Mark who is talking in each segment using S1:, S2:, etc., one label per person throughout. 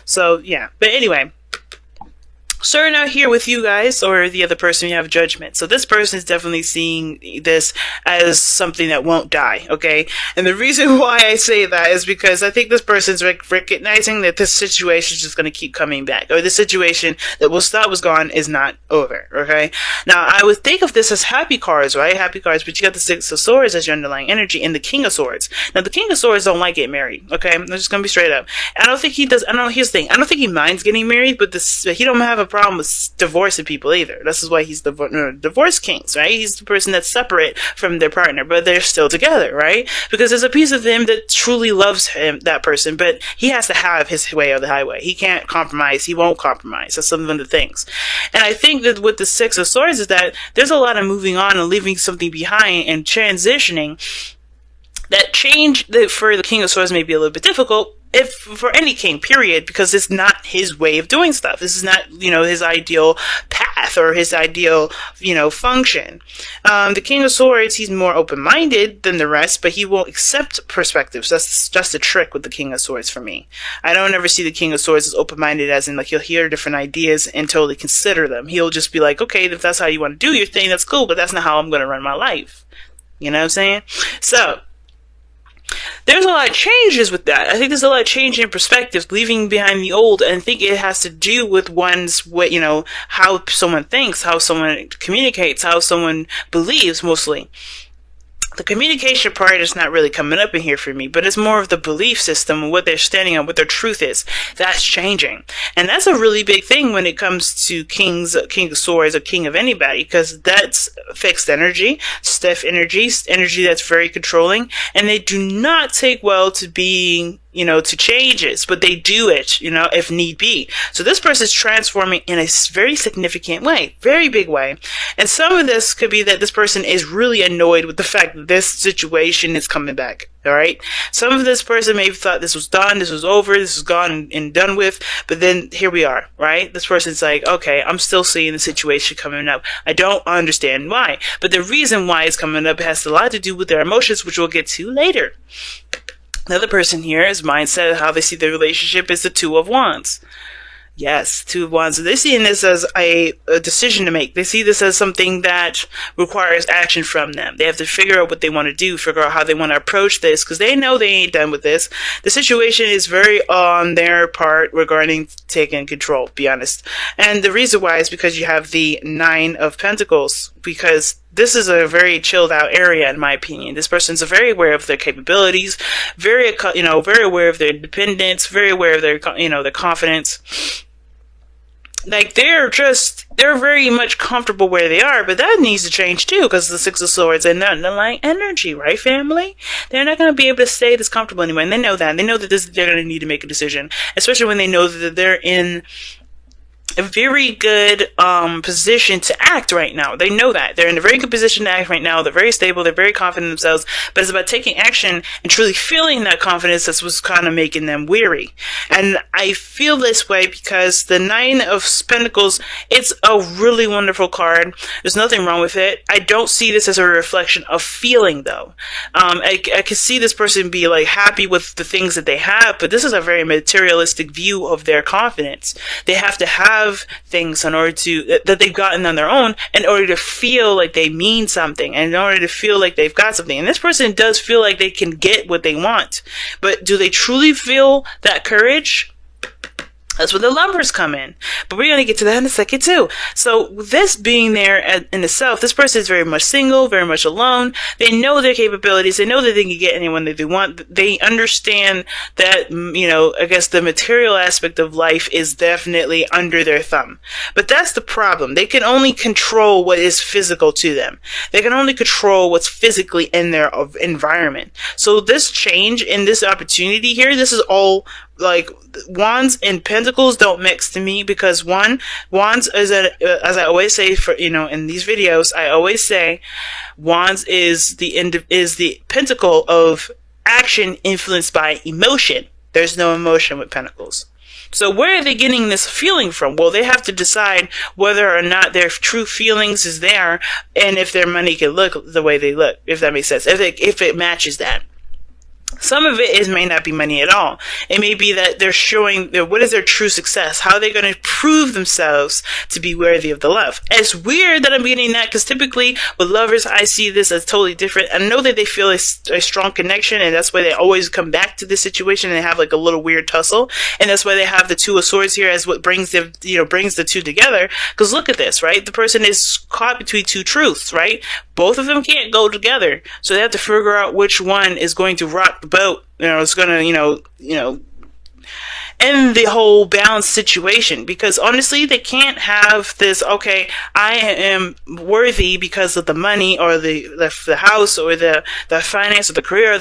S1: So yeah, but anyway, starting out here with you guys, or the other person, you have judgment. So this person is definitely seeing this as something that won't die, okay? And the reason why I say that is because I think this person's recognizing that this situation is just going to keep coming back, or the situation that was thought was gone is not over, okay? Now, I would think of this as happy cards, right? Happy cards, but you got the Six of Swords as your underlying energy, and the King of Swords. Now, the King of Swords don't like getting married, okay? I'm just going to be straight up. I don't think he does. Here's the thing. I don't think he minds getting married, but he don't have a problem with divorcing people either. This is why he's the divorce kings, right? He's the person that's separate from their partner, but they're still together, right? Because there's a piece of him that truly loves him, that person, but he has to have his way or the highway. He can't compromise. He won't compromise. That's some of the things. And I think that with the Six of Swords is that there's a lot of moving on and leaving something behind and transitioning. That change for the King of Swords may be a little bit difficult, if for any king, period, because it's not his way of doing stuff. This is not, his ideal path or his ideal, function. The King of Swords, he's more open-minded than the rest, but he will accept perspectives. That's just a trick with the King of Swords for me. I don't ever see the King of Swords as open-minded, as in, like, he'll hear different ideas and totally consider them. He'll just be like, okay, if that's how you want to do your thing, that's cool, but that's not how I'm going to run my life. You know what I'm saying? So, there's a lot of changes with that. I think there's a lot of change in perspectives, leaving behind the old, and I think it has to do with how someone thinks, how someone communicates, how someone believes, mostly. The communication part is not really coming up in here for me, but it's more of the belief system, what they're standing on, what their truth is. That's changing. And that's a really big thing when it comes to King of Swords, or king of anybody, because that's fixed energy, stiff energy that's very controlling, and they do not take well to being, to changes, but they do it, if need be. So this person is transforming in a very significant way, very big way. And some of this could be that this person is really annoyed with the fact that this situation is coming back. All right. Some of this person may have thought this was done, this was over, this is gone and done with, but then here we are, right? This person's like, okay, I'm still seeing the situation coming up. I don't understand why, but the reason why it's coming up has a lot to do with their emotions, which we'll get to later. The other person here is mindset, how they see the relationship is the Two of Wands. Yes, Two of Wands. They're seeing this as a decision to make. They see this as something that requires action from them. They have to figure out what they want to do, figure out how they want to approach this, because they know they ain't done with this. The situation is very on their part regarding taking control, to be honest. And the reason why is because you have the Nine of Pentacles, because this is a very chilled out area, in my opinion. This person's very aware of their capabilities, very aware of their independence, very aware of their, their confidence. Like, they're very much comfortable where they are, but that needs to change too, because the Six of Swords and the underlying energy, right, family? They're not going to be able to stay this comfortable anymore, and they know that. They know that they're going to need to make a decision, especially when they know that they're in a very good position to act right now. They know that. They're in a very good position to act right now. They're very stable. They're very confident in themselves. But it's about taking action and truly feeling that confidence that's what's kind of making them weary. And I feel this way because the Nine of Pentacles, it's a really wonderful card. There's nothing wrong with it. I don't see this as a reflection of feeling, though. I can see this person be like happy with the things that they have, but this is a very materialistic view of their confidence. They have to have things in order to that they've gotten on their own in order to feel like they mean something, and in order to feel like they've got something. And this person does feel like they can get what they want, but do they truly feel that courage? That's where the Lovers come in. But we're going to get to that in a second too. So this being there in itself, this person is very much single, very much alone. They know their capabilities. They know that they can get anyone that they want. They understand that, I guess the material aspect of life is definitely under their thumb. But that's the problem. They can only control what is physical to them. They can only control what's physically in their environment. So this change in this opportunity here, this is all like Wands and Pentacles don't mix to me, because Wands is as I always say in these videos, I always say Wands is the pentacle of action influenced by emotion. There's no emotion with Pentacles. So where are they getting this feeling from? Well, they have to decide whether or not their true feelings is there, and if their money can look the way they look, if that makes sense, if it matches that. Some of it may not be money at all. It may be that they're showing what is their true success. How are they going to prove themselves to be worthy of the love? It's weird that I'm getting that, because typically with lovers, I see this as totally different. I know that they feel a strong connection, and that's why they always come back to this situation and have like a little weird tussle. And that's why they have the Two of Swords here as what brings them, brings the two together. Because look at this, right? The person is caught between two truths, right? Both of them can't go together. So they have to figure out which one is going to rock the boat. It's going to, end the whole balanced situation. Because honestly, they can't have this, okay, I am worthy because of the money or the house or the finance or the career or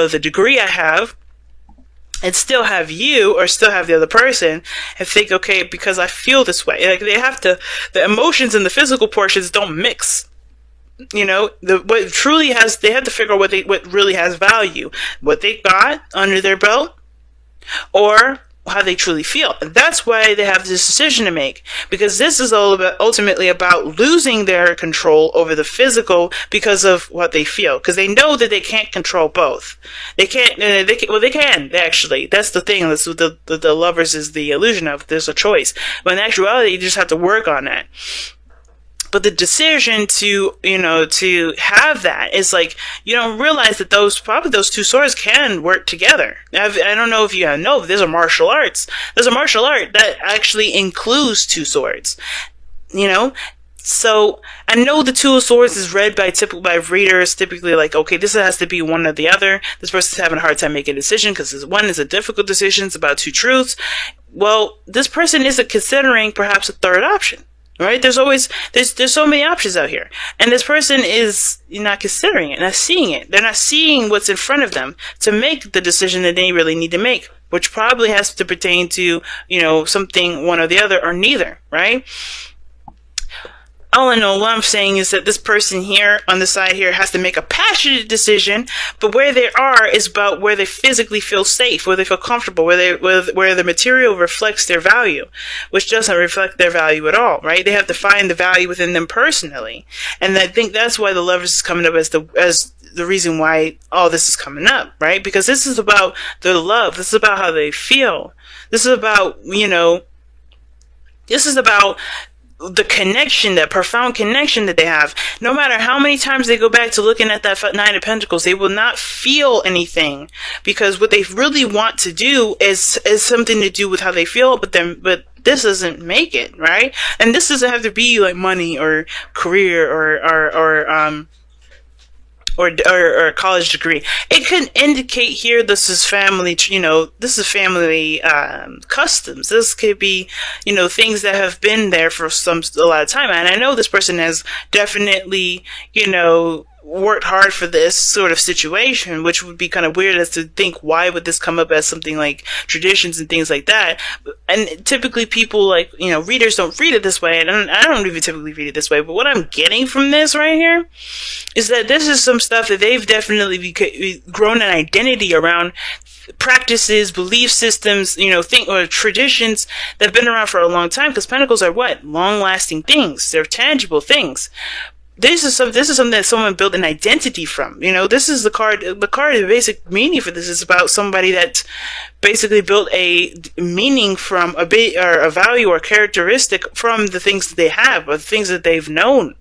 S1: the degree I have, and still have you or still have the other person and think, okay, because I feel this way. Like, they have to, the emotions and the physical portions don't mix. What truly has, they have to figure out what really has value, what they got under their belt, or how they truly feel. And that's why they have this decision to make, because this is all about, ultimately about losing their control over the physical because of what they feel, because they know that they can't control both. They can't, they can, actually. That's the thing. That's what the lovers is the illusion of. There's a choice. But in actuality, you just have to work on that. But the decision to have that is like, you don't realize that those two swords can work together. I don't know if you know, but there's a martial arts. There's a martial art that actually includes two swords. So I know the Two of Swords is read by readers typically like, okay, this has to be one or the other. This person's having a hard time making a decision because one is a difficult decision. It's about two truths. Well, this person isn't considering perhaps a third option. Right? There's so many options out here. And this person is not considering it, not seeing it. They're not seeing what's in front of them to make the decision that they really need to make, which probably has to pertain to, something one or the other or neither, right? All in all, what I'm saying is that this person here on the side here has to make a passionate decision, but where they are is about where they physically feel safe, where they feel comfortable, where the material reflects their value, which doesn't reflect their value at all, right? They have to find the value within them personally. And I think that's why the Lovers is coming up as the reason why all this is coming up, right? Because this is about their love. This is about how they feel. This is about, this is about the connection, that profound connection that they have. No matter how many times they go back to looking at that Nine of Pentacles, they will not feel anything, because what they really want to do is something to do with how they feel, but this doesn't make it, right? And this doesn't have to be like money or career or a college degree. It could indicate here this is family, this is family customs. This could be, things that have been there for a lot of time. And I know this person has definitely, worked hard for this sort of situation, which would be kind of weird as to think, why would this come up as something like traditions and things like that? And typically people readers don't read it this way, and I don't even typically read it this way, but what I'm getting from this right here is that this is some stuff that they've definitely grown an identity around, practices, belief systems, or traditions that have been around for a long time, because pentacles are what? Long-lasting things. They're tangible things. This is something that someone built an identity from. This is the card. The basic meaning for this is about somebody that basically built a meaning from a value or characteristic from the things that they have, or the things that they've known.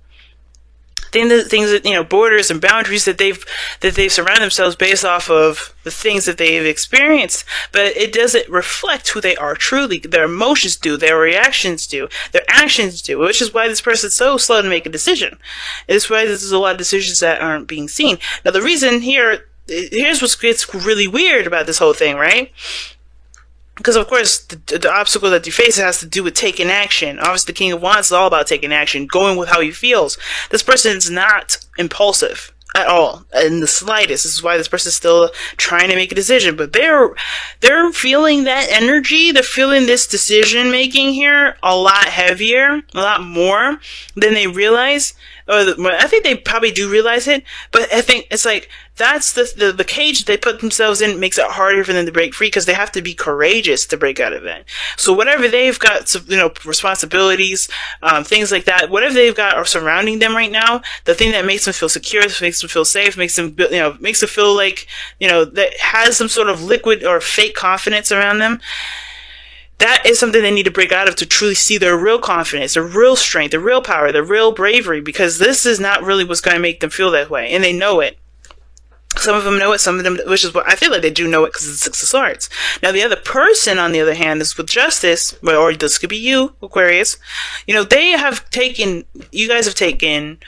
S1: Things that, borders and boundaries that they've surrounded themselves based off of the things that they've experienced, but it doesn't reflect who they are truly. Their emotions do, their reactions do, their actions do, which is why this person's so slow to make a decision. It's why there's a lot of decisions that aren't being seen. Now, the reason here's what gets really weird about this whole thing, right? Because, of course, the obstacle that you face has to do with taking action. Obviously, the King of Wands is all about taking action, going with how he feels. This person is not impulsive at all, in the slightest. This is why this person is still trying to make a decision. But they're feeling that energy. They're feeling this decision-making here a lot heavier, a lot more than they realize. I think they probably do realize it, but I think it's like that's the cage they put themselves in makes it harder for them to break free, because they have to be courageous to break out of it. So whatever they've got, responsibilities, things like that, whatever they've got are surrounding them right now, the thing that makes them feel secure, makes them feel safe, makes them feel like, that has some sort of liquid or fake confidence around them, that is something they need to break out of to truly see their real confidence, their real strength, their real power, their real bravery, because this is not really what's going to make them feel that way. And they know it. Some of them know it, some of them, which is what I feel like they do know it because it's the Six of Swords. Now, the other person, on the other hand, is with Justice, or this could be you, Aquarius. They have taken, you guys have taken,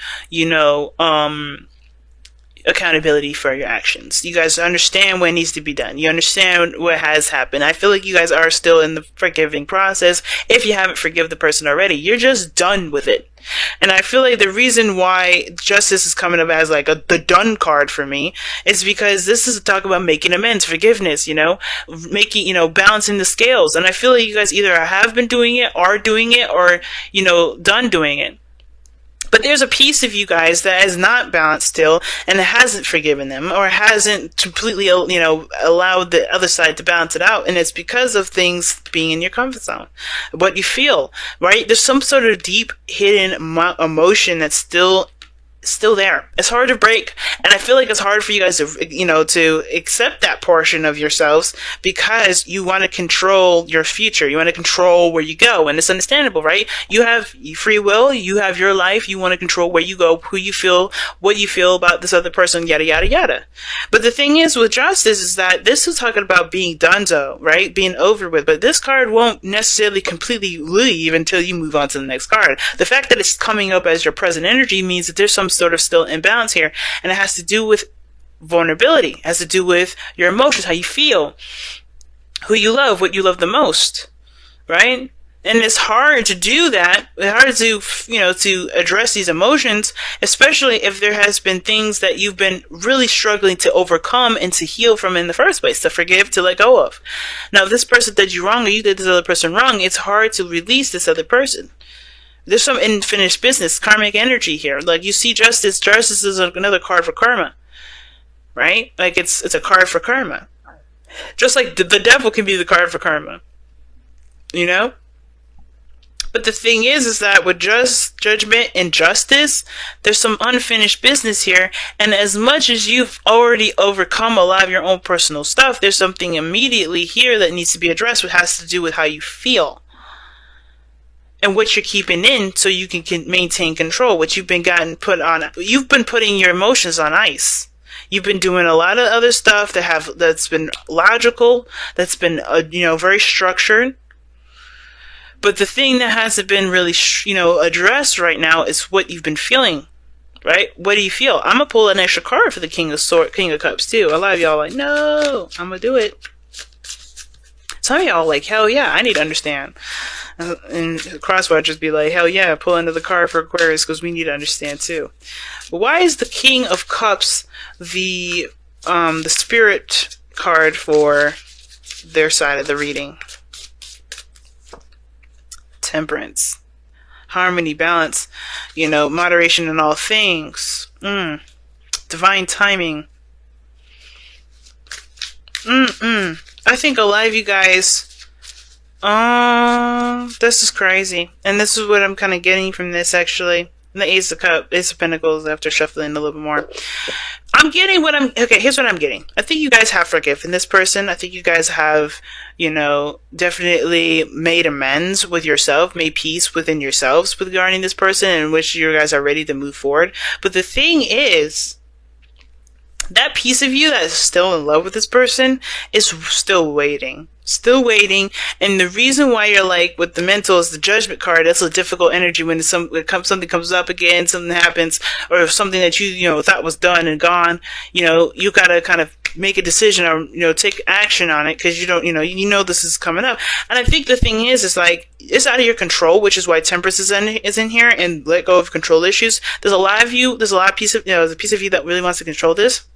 S1: accountability for your actions. You guys understand what needs to be done. You understand what has happened. I feel like you guys are still in the forgiving process. If you haven't forgiven the person already, you're just done with it. And I feel like the reason why Justice is coming up as like the done card for me is because this is a talk about making amends, forgiveness, making, balancing the scales. And I feel like you guys either have been doing it, are doing it, or, done doing it. But there's a piece of you guys that is not balanced still, and hasn't forgiven them, or hasn't completely, allowed the other side to balance it out. And it's because of things being in your comfort zone. What you feel, right? There's some sort of deep hidden emotion that's still there. It's hard to break, and I feel like it's hard for you guys to, to accept that portion of yourselves, because you want to control your future. You want to control where you go, and it's understandable, right? You have free will, you have your life, you want to control where you go, who you feel, what you feel about this other person, yada, yada, yada. But the thing is with Justice is that this is talking about being donezo, right? Being over with, but this card won't necessarily completely leave until you move on to the next card. The fact that it's coming up as your present energy means that there's some sort of still imbalance here, and it has to do with vulnerability. It has to do with your emotions, how you feel, who you love, what you love the most, right? And it's hard to do that. It's hard to, to address these emotions, especially if there has been things that you've been really struggling to overcome and to heal from in the first place, to forgive, to let go of. Now, if this person did you wrong, or you did this other person wrong, it's hard to release this other person. There's some unfinished business, karmic energy here. Like, you see Justice. Justice is another card for karma, right? Like, it's a card for karma. Just like the devil can be the card for karma, But the thing is that with judgment and justice, there's some unfinished business here. And as much as you've already overcome a lot of your own personal stuff, there's something immediately here that needs to be addressed, which has to do with how you feel. And what you're keeping in, so you can maintain control. What you've been you've been putting your emotions on ice. You've been doing a lot of other stuff that's been logical, that's been very structured. But the thing that hasn't been really addressed right now is what you've been feeling, right? What do you feel? I'm gonna pull an extra card for the King of Cups too. A lot of y'all are like, no, I'm gonna do it. Some of y'all are like, hell yeah, I need to understand. And crosswatchers be like, hell yeah, pull another card for Aquarius, because we need to understand too. But why is the King of Cups the spirit card for their side of the reading? Temperance, harmony, balance, moderation in all things, divine timing. I think a lot of you guys, this is crazy. And this is what I'm kind of getting from this, actually. The Ace of Pentacles, after shuffling a little bit more. Here's what I'm getting. I think you guys have forgiven this person. I think you guys have, definitely made amends with yourself, made peace within yourselves regarding this person, in which you guys are ready to move forward. But the thing is, that piece of you that is still in love with this person is still waiting. And the reason why you're like, with the mental is the Judgment card. That's a difficult energy when something comes up again, something happens, or something that you thought was done and gone. You gotta kind of make a decision, or take action on it, because this is coming up. And I think the thing is like, it's out of your control, which is why Temperance is in here, and let go of control issues. There's a piece of you that really wants to control this.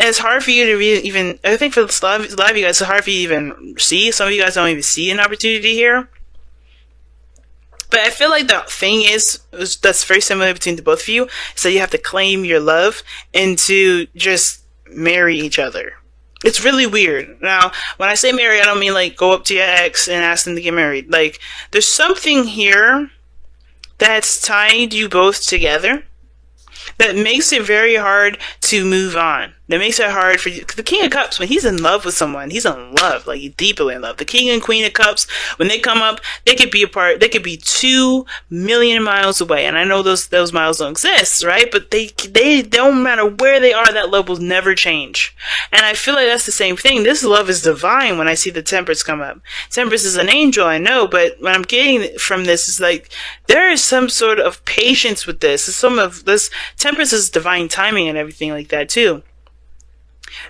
S1: It's hard for you to even, I think for a lot of you guys, it's hard for you to even see. Some of you guys don't even see an opportunity here. But I feel like the thing that's very similar between the both of you, is that you have to claim your love and to just marry each other. It's really weird. Now, when I say marry, I don't mean like go up to your ex and ask them to get married. Like, there's something here that's tied you both together that makes it very hard to move on. That makes it hard for you. The King of Cups, when he's in love with someone, he's in love, like he's deeply in love. The King and Queen of Cups, when they come up, they could be apart. They could be 2 million miles away, and I know those miles don't exist, right? But they don't matter where they are. That love will never change. And I feel like that's the same thing. This love is divine. When I see the Temperance come up, Temperance is an angel, I know, but what I'm getting from this is like there is some sort of patience with this. Some of this Temperance is divine timing and everything like that too.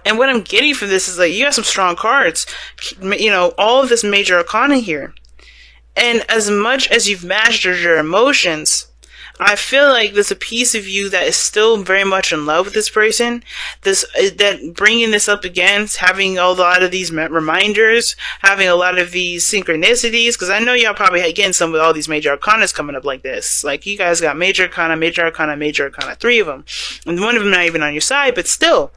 S1: And what I'm getting from this is like, you got some strong cards, all of this major arcana here. And as much as you've mastered your emotions, I feel like there's a piece of you that is still very much in love with this person. That bringing this up again, having a lot of these reminders, having a lot of these synchronicities, because I know y'all probably getting some with all these major arcanas coming up like this. Like, you guys got major arcana, major arcana, major arcana, 3 of them. And one of them not even on your side, but still.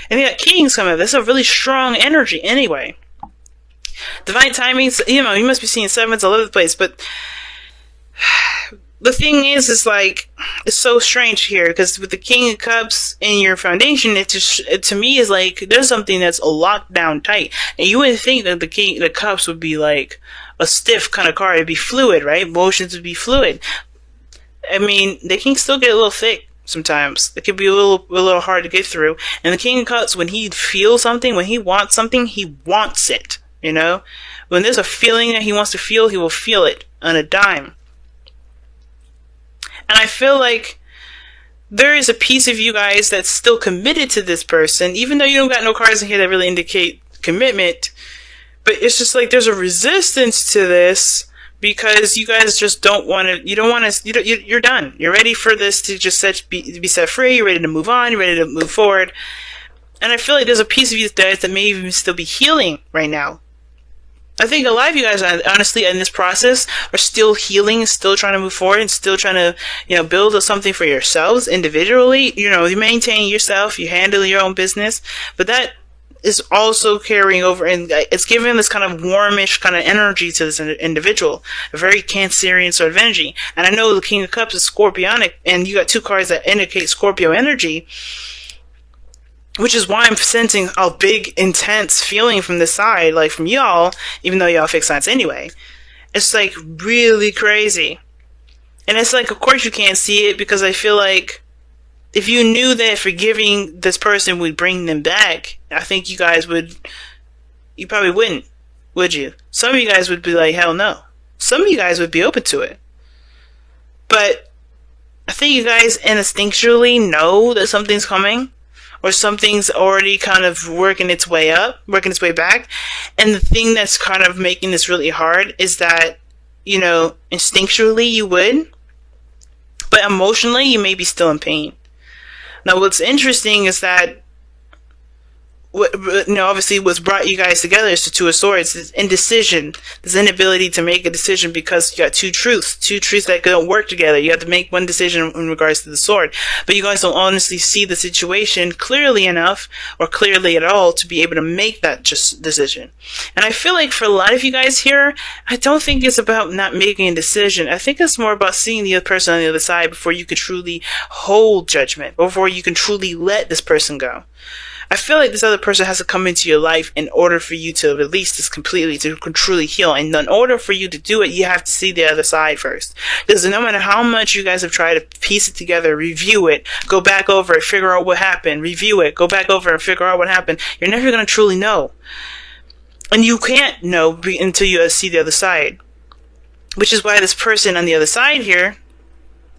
S1: And you got Kings coming up. That's a really strong energy anyway. Divine timings, you must be seeing 7s all over the place, but the thing is like, it's so strange here, because with the King of Cups in your foundation, it to me is like, there's something that's locked down tight. And you wouldn't think that the King of Cups would be like a stiff kind of card. It'd be fluid, right? Emotions would be fluid. I mean, they can still get a little thick sometimes. It can be a little hard to get through. And the King of Cups, when he feels something, when he wants something, he wants it. When there's a feeling that he wants to feel, he will feel it on a dime. And I feel like there is a piece of you guys that's still committed to this person, even though you don't got no cards in here that really indicate commitment. But it's just like there's a resistance to this because you guys just don't want to. You don't want to. You're done. You're ready for this to just be set free. You're ready to move on. You're ready to move forward. And I feel like there's a piece of you guys that may even still be healing right now. I think a lot of you guys, honestly, in this process, are still healing, still trying to move forward, and still trying to, build something for yourselves individually. You maintain yourself, you handle your own business, but that is also carrying over, and it's giving this kind of warmish kind of energy to this individual, a very Cancerian sort of energy. And I know the King of Cups is Scorpionic, and you got 2 cards that indicate Scorpio energy, which is why I'm sensing a big, intense feeling from this side, like from y'all, even though y'all fixed signs anyway. It's like really crazy. And it's like, of course you can't see it, because I feel like if you knew that forgiving this person would bring them back, I think you probably wouldn't, would you? Some of you guys would be like, hell no. Some of you guys would be open to it. But I think you guys instinctually know that something's coming, or something's already kind of working its way back. And the thing that's kind of making this really hard is that, instinctually you would, but emotionally you may be still in pain. Now, what's interesting is that, obviously what's brought you guys together is the 2 of Swords, this indecision, this inability to make a decision because you got two truths that don't work together. You have to make one decision in regards to the sword, but you guys don't honestly see the situation clearly enough or clearly at all to be able to make that just decision. And I feel like for a lot of you guys here, I don't think it's about not making a decision. I think it's more about seeing the other person on the other side before you can truly hold judgment, before you can truly let this person go. I feel like this other person has to come into your life in order for you to release this completely, to truly heal. And in order for you to do it, you have to see the other side first. Because no matter how much you guys have tried to piece it together, review it, go back over it, figure out what happened, review it, go back over and figure out what happened, you're never going to truly know. And you can't know until you see the other side. Which is why this person on the other side here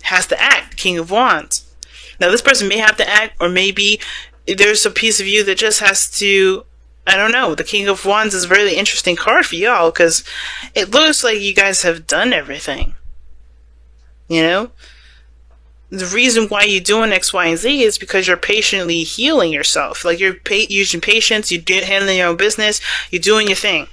S1: has to act, the King of Wands. Now, this person may have to act, or maybe there's a piece of you that just has to, I don't know. The King of Wands is a really interesting card for y'all, because it looks like you guys have done everything. The reason why you're doing X, Y, and Z is because you're patiently healing yourself. Like, you're using patience, you're handling your own business, you're doing your thing.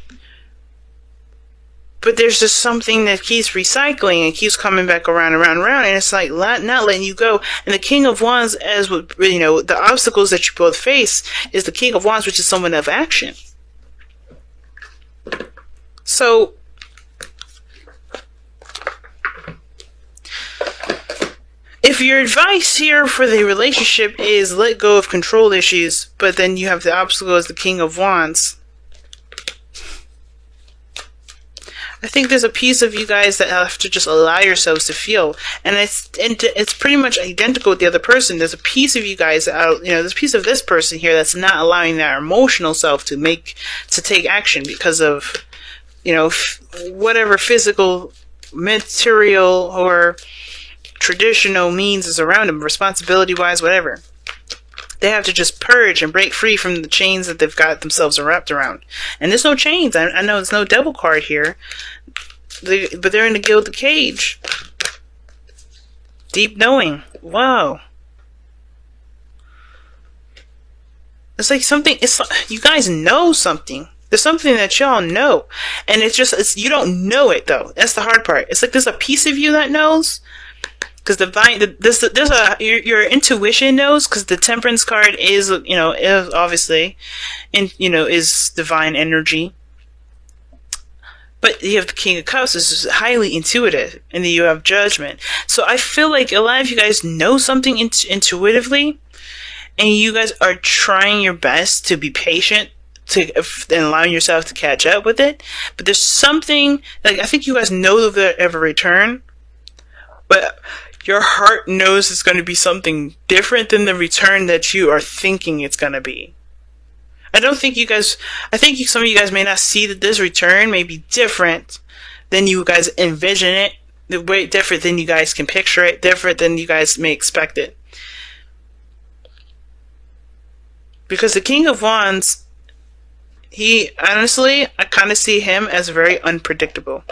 S1: But there's just something that keeps recycling and keeps coming back around, and it's like not letting you go. And the King of Wands, as with, the obstacles that you both face, is the King of Wands, which is someone of action. So, if your advice here for the relationship is let go of control issues, but then you have the obstacle as the King of Wands, I think there's a piece of you guys that have to just allow yourselves to feel, and it's pretty much identical with the other person. There's a piece of you guys that there's a piece of this person here that's not allowing their emotional self to take action because of whatever physical, material, or traditional means is around them, responsibility wise, whatever. They have to just purge and break free from the chains that they've got themselves wrapped around. And there's no chains. I know there's no devil card here. But they're in the gilded cage. Deep knowing. Wow. It's like something, you guys know something. There's something that y'all know. And you don't know it though. That's the hard part. It's like there's a piece of you that knows. Because your intuition knows, because the Temperance card is obviously, is divine energy. But you have the King of Cups, which is highly intuitive, and then you have Judgment. So I feel like a lot of you guys know something intuitively, and you guys are trying your best to be patient and allowing yourself to catch up with it. But there's something, like, I think you guys know they'll ever return, but your heart knows it's going to be something different than the return that you are thinking it's going to be. I think some of you guys may not see that this return may be different than you guys envision it, the way different than you guys can picture it, different than you guys may expect it. Because the King of Wands, I kind of see him as very unpredictable.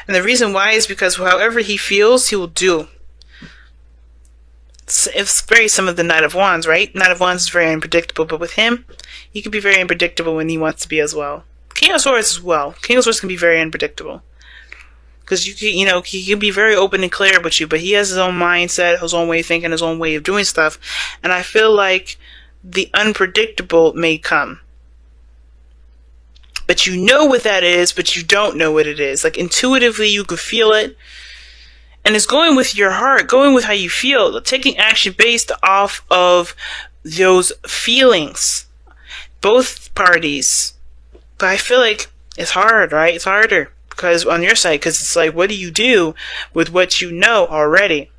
S1: And the reason why is because however he feels, he will do. It's very similar to the Knight of Wands, right? Knight of Wands is very unpredictable, but with him, he can be very unpredictable when he wants to be as well. King of Swords as well. King of Swords can be very unpredictable. Because he can be very open and clear with you, but he has his own mindset, his own way of thinking, his own way of doing stuff. And I feel like the unpredictable may come. But you know what that is, but you don't know what it is. Like, intuitively, you could feel it. And it's going with your heart, going with how you feel, taking action based off of those feelings. Both parties. But I feel like it's hard, right? It's harder because on your side, because it's like, what do you do with what you know already?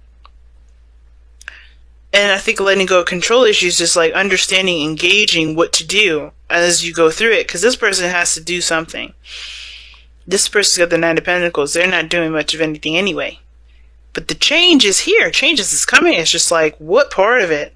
S1: And I think letting go of control issues is like understanding, engaging what to do as you go through it. Because this person has to do something. This person's got the Nine of Pentacles. They're not doing much of anything anyway. But the change is here. Changes is coming. It's just like, what part of it?